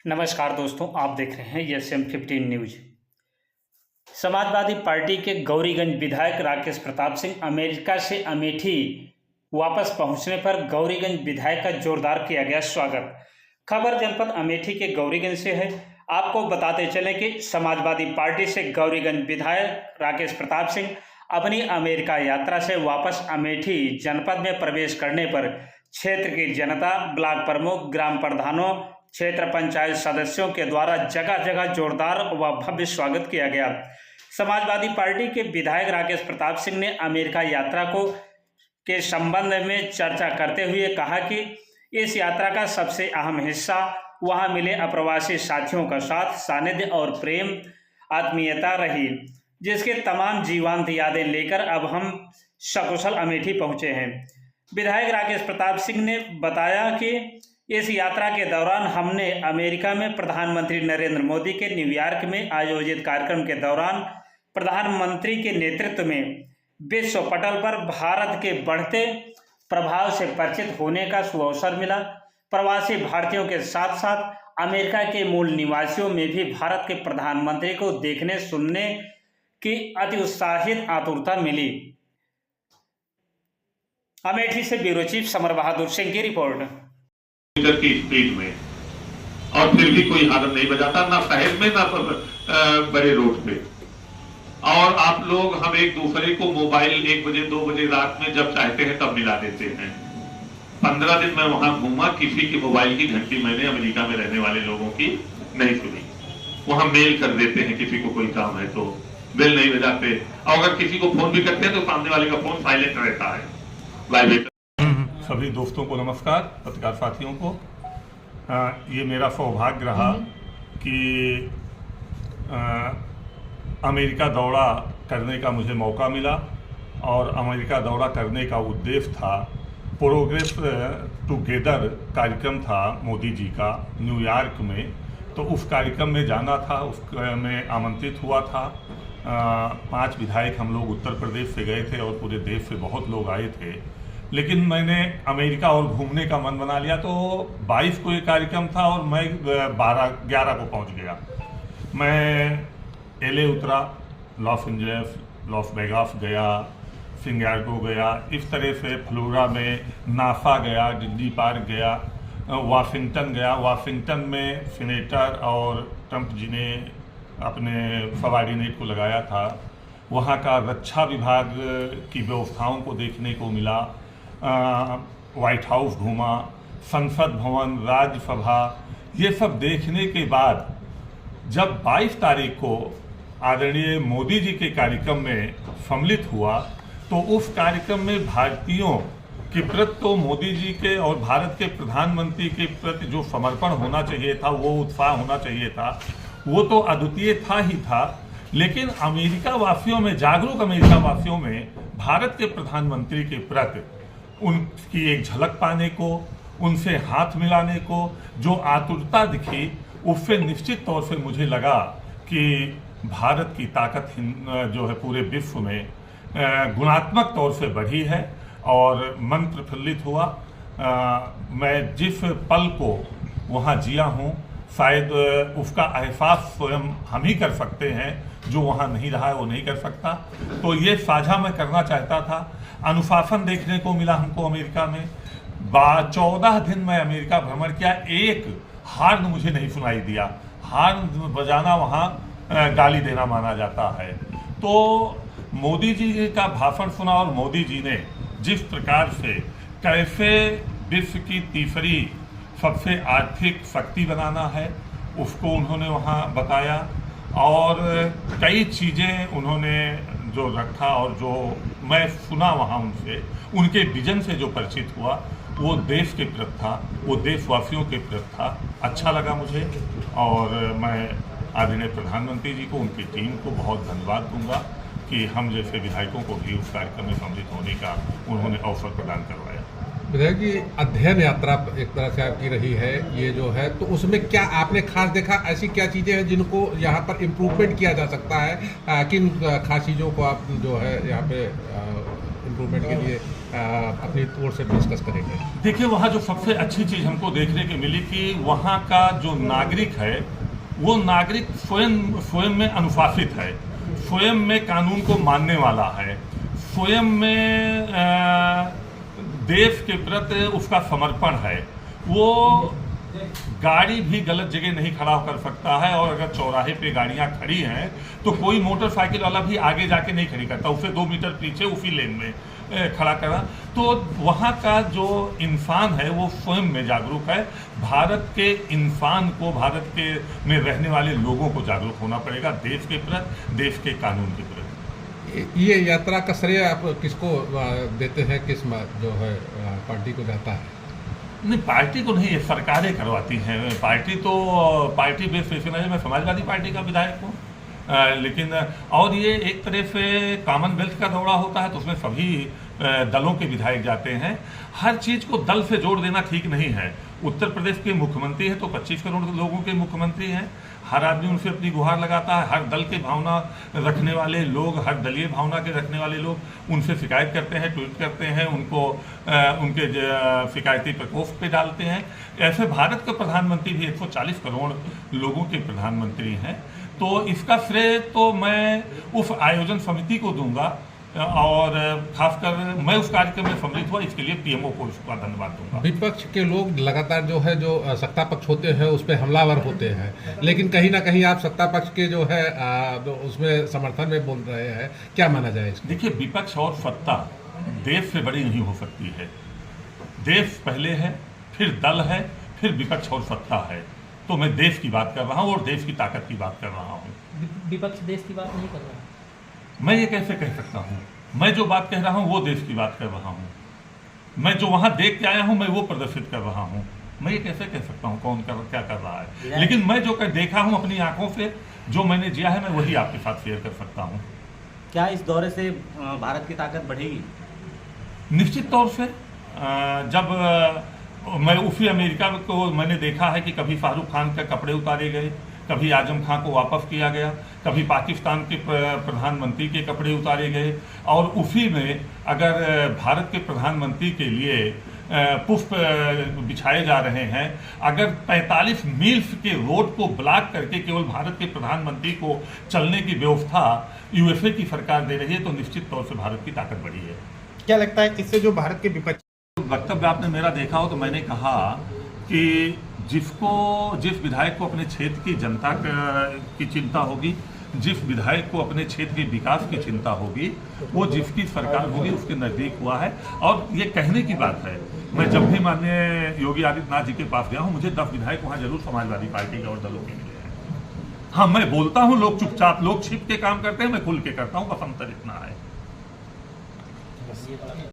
नमस्कार दोस्तों, आप देख रहे हैं SM15 न्यूज। समाजवादी पार्टी के गौरीगंज विधायक राकेश प्रताप सिंह अमेरिका से अमेठी वापस पहुंचने पर गौरीगंज विधायक का जोरदार किया गया स्वागत। खबर जनपद अमेठी के गौरीगंज से है। आपको बताते चलें कि समाजवादी पार्टी से गौरीगंज विधायक राकेश प्रताप सिंह अपनी अमेरिका यात्रा से वापस अमेठी जनपद में प्रवेश करने पर क्षेत्र की जनता, ब्लॉक प्रमुख, ग्राम प्रधानों, क्षेत्र पंचायत सदस्यों के द्वारा जगह जगह जोरदार व भव्य स्वागत किया गया। समाजवादी पार्टी के विधायक राकेश प्रताप सिंह ने अमेरिका यात्रा के संबंध में चर्चा करते हुए कहा कि इस यात्रा का सबसे अहम हिस्सा वहां मिले अप्रवासी साथियों का साथ, सानिध्य और प्रेम आत्मीयता रही, जिसके तमाम जीवंत यादें लेकर अब हम सकुशल अमेठी पहुंचे हैं। विधायक राकेश प्रताप सिंह ने बताया कि इस यात्रा के दौरान हमने अमेरिका में प्रधानमंत्री नरेंद्र मोदी के न्यूयॉर्क में आयोजित कार्यक्रम के दौरान प्रधानमंत्री के नेतृत्व में विश्व पटल पर भारत के बढ़ते प्रभाव से परिचित होने का सुअवसर मिला। प्रवासी भारतीयों के साथ साथ अमेरिका के मूल निवासियों में भी भारत के प्रधानमंत्री को देखने सुनने की अति उत्साहित आतुरता मिली। अमेठी से bureau chief summer Bahadur Singh की रिपोर्ट। की स्पीड में और फिर भी कोई हार्न नहीं बजाता, ना शहर में ना बड़े रोड पे। और आप लोग हम एक दूसरे को मोबाइल 1 बजे 2 बजे रात में जब चाहते हैं तब मिला देते हैं। 15 दिन मैं वहां घूमा, किसी की मोबाइल की घंटी मैंने अमेरिका में रहने वाले लोगों की नहीं सुनी। वहां मेल कर देते हैं, किसी को कोई काम है तो बेल नहीं बजाते, और अगर किसी को फोन भी करते हैं तो सामने वाले का फोन साइलेंट रहता है, वाइब्रेटर। सभी दोस्तों को नमस्कार, पत्रकार साथियों को। ये मेरा सौभाग्य रहा कि अमेरिका दौरा करने का मुझे मौका मिला, और अमेरिका दौरा करने का उद्देश्य था प्रोग्रेस टुगेदर कार्यक्रम था मोदी जी का न्यूयॉर्क में। तो उस कार्यक्रम में जाना था, उसमें आमंत्रित हुआ था। 5 विधायक हम लोग उत्तर प्रदेश से गए थे और पूरे देश से बहुत लोग आए थे। लेकिन मैंने अमेरिका और घूमने का मन बना लिया, तो 22 को ये कार्यक्रम था और मैं 11 को पहुंच गया। मैं LA उतरा, लॉस एंजल्स, लॉस वेगास गया, सिंगापुर गया, इस तरह से फ्लोरिडा में नासा गया, डिज्नी पार्क गया, वाशिंगटन गया। वाशिंगटन में सीनेटर और ट्रंप जी ने अपने सबॉर्डिनेट को लगाया था। वहाँ का रक्षा विभाग की व्यवस्थाओं को देखने को मिला। व्हाइट हाउस घूमा, संसद भवन, राज्यसभा, ये सब देखने के बाद जब 22 तारीख को आदरणीय मोदी जी के कार्यक्रम में सम्मिलित हुआ, तो उस कार्यक्रम में भारतीयों के प्रति, तो मोदी जी के और भारत के प्रधानमंत्री के प्रति जो समर्पण होना चाहिए था, वो उत्साह होना चाहिए था, वो तो अद्वितीय था ही था। लेकिन अमेरिका वासियों में, जागरूक अमेरिका वासियों में भारत के प्रधानमंत्री के प्रति उनकी एक झलक पाने को, उनसे हाथ मिलाने को जो आतुरता दिखी, उससे निश्चित तौर से मुझे लगा कि भारत की ताकत जो है पूरे विश्व में गुणात्मक तौर से बढ़ी है और मन प्रफुल्लित हुआ। मैं जिस पल को वहाँ जिया हूँ, शायद उसका एहसास स्वयं हम ही कर सकते हैं, जो वहाँ नहीं रहा है वो नहीं कर सकता। तो ये साझा मैं करना चाहता था। अनुशासन देखने को मिला हमको अमेरिका में। 14 दिन मैं अमेरिका भ्रमण किया, एक हार्न मुझे नहीं सुनाई दिया। हार्न बजाना वहाँ गाली देना माना जाता है। तो मोदी जी का भाषण सुना, और मोदी जी ने जिस प्रकार से कैसे विश्व की तीसरी सबसे आर्थिक शक्ति बनाना है उसको उन्होंने वहाँ बताया, और कई चीज़ें उन्होंने जो रखा और जो मैं सुना वहाँ उनसे, उनके विजन से जो परिचित हुआ, वो देश के प्रति था, वो देशवासियों के प्रति था। अच्छा लगा मुझे, और मैं आदरणीय प्रधानमंत्री जी को, उनकी टीम को बहुत धन्यवाद दूंगा कि हम जैसे विधायकों को भी उस कार्यक्रम में सम्मिलित होने का उन्होंने अवसर प्रदान करवाया। विधायक जी, अध्ययन यात्रा एक तरह से आपकी रही है ये जो है, तो उसमें क्या आपने खास देखा? ऐसी क्या चीज़ें हैं जिनको यहाँ पर इम्प्रूवमेंट किया जा सकता है? किन खास चीज़ों को आप जो है यहाँ पे इम्प्रूवमेंट के लिए अपनी ओर से डिस्कस करेंगे? देखिए, वहाँ जो सबसे अच्छी चीज़ हमको देखने को मिली कि वहाँ का जो नागरिक है वो नागरिक स्वयं में अनुशासित है, स्वयं में कानून को मानने वाला है, स्वयं में देश के प्रति उसका समर्पण है। वो गाड़ी भी गलत जगह नहीं खड़ा कर सकता है, और अगर चौराहे पे गाड़ियां खड़ी हैं तो कोई मोटरसाइकिल वाला भी आगे जाके नहीं खड़ी करता, उसे 2 मीटर पीछे उसी लेन में खड़ा करा। तो वहाँ का जो इंसान है वो स्वयं में जागरूक है। भारत के इंसान को, भारत के में रहने वाले लोगों को जागरूक होना पड़ेगा देश के प्रति, देश के कानून के प्रति। ये यात्रा का श्रेय आप किसको देते हैं, किस जो है पार्टी को जाता है? नहीं, पार्टी को नहीं, ये सरकारें करवाती हैं। पार्टी बेस पे मैं समाजवादी पार्टी का विधायक हूँ, लेकिन और ये एक तरह से कॉमनवेल्थ का दौरा होता है तो उसमें सभी दलों के विधायक जाते हैं। हर चीज़ को दल से जोड़ देना ठीक नहीं है। उत्तर प्रदेश के मुख्यमंत्री हैं तो 25 करोड़ लोगों के मुख्यमंत्री हैं, हर आदमी उनसे अपनी गुहार लगाता है। हर दल के भावना रखने वाले लोग, हर दलीय भावना के रखने वाले लोग उनसे शिकायत करते हैं, ट्वीट करते हैं, उनको उनके शिकायती प्रकोष्ठ पे डालते हैं। ऐसे भारत के प्रधानमंत्री भी 140 करोड़ लोगों के प्रधानमंत्री हैं। तो इसका श्रेय तो मैं उस आयोजन समिति को दूंगा, और खासकर मैं उस कार्यक्रम में सम्मिलित हुआ, इसके लिए पीएमओ को उसका धन्यवाद दूंगा। विपक्ष के लोग लगातार जो है जो सत्ता पक्ष होते हैं उस पर हमलावर होते हैं, लेकिन कहीं ना कहीं आप सत्ता पक्ष के जो है उसमें समर्थन में बोल रहे हैं, क्या माना जाए इसको? देखिए, विपक्ष और सत्ता देश से बड़ी नहीं हो सकती है। देश पहले है, फिर दल है, फिर विपक्ष और सत्ता है। तो मैं देश की बात कर रहा हूँ और देश की ताकत की बात कर रहा हूँ। विपक्ष देश की बात नहीं कर रहा है। मैं ये कैसे कह सकता हूँ? मैं जो बात कह रहा हूँ वो देश की बात कर रहा हूँ। मैं जो वहाँ देख के आया हूँ मैं वो प्रदर्शित कर रहा हूँ। मैं ये कैसे कह सकता हूँ कौन क्या कर रहा है? लेकिन मैं जो देखा हूँ अपनी आंखों से, जो मैंने जिया है, मैं वही आपके साथ शेयर कर सकता हूँ। क्या इस दौरे से भारत की ताकत बढ़ेगी? निश्चित तौर से। जब मैं उसी अमेरिका को मैंने देखा है कि कभी शाहरुख खान के कपड़े उतारे गए, कभी आजम खां को वापस किया गया, कभी पाकिस्तान के प्रधानमंत्री के कपड़े उतारे गए, और उसी में अगर भारत के प्रधानमंत्री के लिए पुष्प बिछाए जा रहे हैं, अगर 45 मील्स के रोड को ब्लॉक करके केवल भारत के प्रधानमंत्री को चलने की व्यवस्था यूएसए की सरकार दे रही है, तो निश्चित तौर से भारत की ताकत बढ़ी है। क्या लगता है इससे जो भारत के विपक्ष वक्तव्य आपने मेरा देखा हो तो मैंने कहा कि जिस विधायक को अपने क्षेत्र की जनता की चिंता होगी, जिस विधायक को अपने क्षेत्र के विकास की चिंता होगी, वो जिसकी सरकार होगी उसके नज़दीक हुआ है। और ये कहने की बात है, मैं जब भी माननीय योगी आदित्यनाथ जी के पास गया हूँ, मुझे 10 विधायक वहाँ जरूर समाजवादी पार्टी के और दलों के मिले हैं। हाँ, मैं बोलता हूँ, लोग चुपचाप, लोग छिप के काम करते हैं, मैं खुल के करता हूँ, बस अंतर इतना है।